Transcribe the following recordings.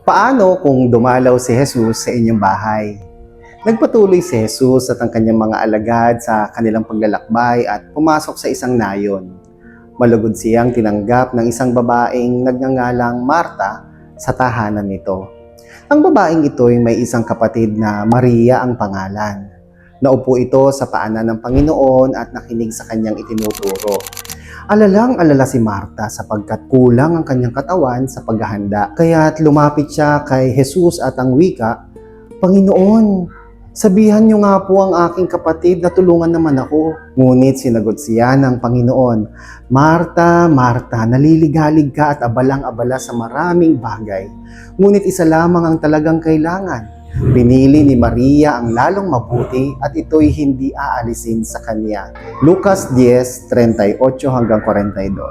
Paano kung dumalaw si Jesus sa inyong bahay? Nagpatuloy si Jesus at ang kanyang mga alagad sa kanilang paglalakbay at pumasok sa isang nayon. Malugod siyang tinanggap ng isang babaeng nagngangalang Marta sa tahanan nito. Ang babaeng ito ay may isang kapatid na Maria ang pangalan. Naupo ito sa paanan ng Panginoon at nakinig sa kanyang itinuturo. Alalang-alala si Marta sapagkat kulang ang kanyang katawan sa paghahanda. Kaya't lumapit siya kay Jesus at ang wika, "Panginoon, sabihan niyo nga po ang aking kapatid na tulungan naman ako." Ngunit sinagot siya ng Panginoon, "Marta, Marta, naliligalig ka at abalang-abala sa maraming bagay. Ngunit isa lamang ang talagang kailangan. Pinili ni Maria ang lalong mabuti at ito'y hindi aalisin sa kanya." Lucas 10:38-42.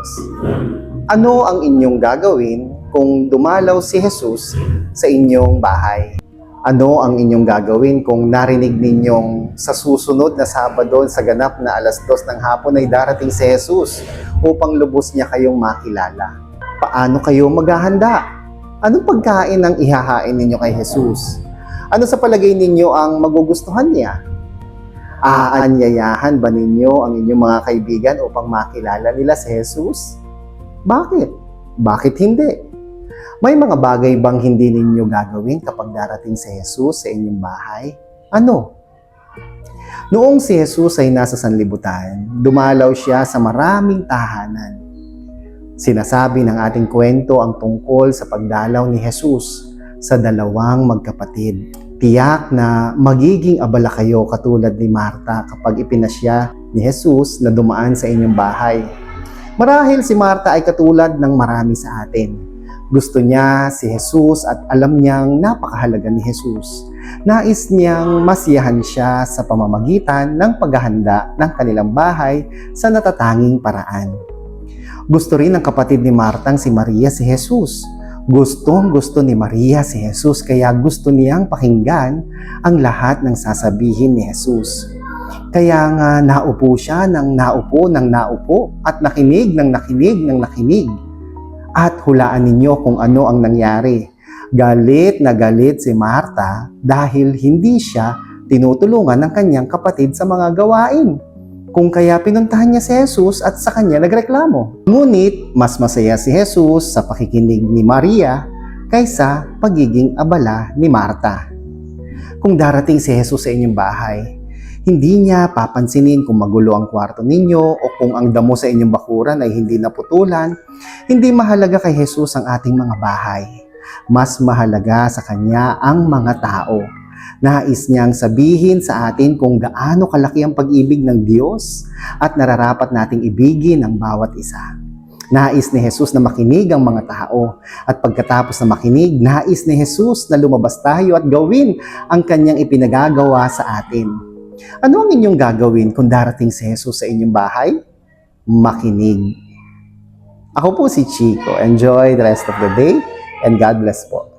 Ano ang inyong gagawin kung dumalaw si Jesus sa inyong bahay? Ano ang inyong gagawin kung narinig ninyong sa susunod na Sabado sa ganap na 2:00 ng hapon ay darating si Jesus upang lubos niya kayong makilala? Paano kayo maghahanda? Anong pagkain ang ihahain ninyo kay Jesus? Ano sa palagay ninyo ang magugustuhan niya? Aanyayahan ba ninyo ang inyong mga kaibigan upang makilala nila si Jesus? Bakit? Bakit hindi? May mga bagay bang hindi ninyo gagawin kapag darating si Jesus sa inyong bahay? Ano? Noong si Jesus ay nasa sanlibutan, dumalaw siya sa maraming tahanan. Sinasabi ng ating kwento ang tungkol sa pagdalaw ni Jesus sa dalawang magkapatid. Tiyak na magiging abala kayo katulad ni Marta kapag ipinasya ni Jesus na dumaan sa inyong bahay. Marahil si Marta ay katulad ng marami sa atin. Gusto niya si Jesus at alam niyang napakahalaga ni Jesus. Nais niyang masiyahan siya sa pamamagitan ng paghahanda ng kanilang bahay sa natatanging paraan. Gusto rin ng kapatid ni Martang si Maria si Jesus. Gustong-gusto ni Maria si Jesus kaya gusto niyang pakinggan ang lahat ng sasabihin ni Jesus. Kaya nga naupo siya ng naupo at nakinig ng nakinig. At hulaan ninyo kung ano ang nangyari. Galit na galit si Marta dahil hindi siya tinutulungan ng kanyang kapatid sa mga gawain. Kung kaya pinuntahan niya si Jesus at sa kanya nagreklamo. Ngunit mas masaya si Jesus sa pakikinig ni Maria kaysa pagiging abala ni Marta. Kung darating si Jesus sa inyong bahay, hindi niya papansinin kung magulo ang kwarto ninyo o kung ang damo sa inyong bakuran ay hindi naputulan. Hindi mahalaga kay Jesus ang ating mga bahay. Mas mahalaga sa kanya ang mga tao. Nais niyang sabihin sa atin kung gaano kalaki ang pag-ibig ng Diyos at nararapat nating ibigin ang bawat isa. Nais ni Jesus na makinig ang mga tao at pagkatapos na makinig, nais ni Jesus na lumabas tayo at gawin ang kanyang ipinagagawa sa atin. Ano ang inyong gagawin kung darating si Jesus sa inyong bahay? Makinig. Ako po si Chico. Enjoy the rest of the day and God bless po.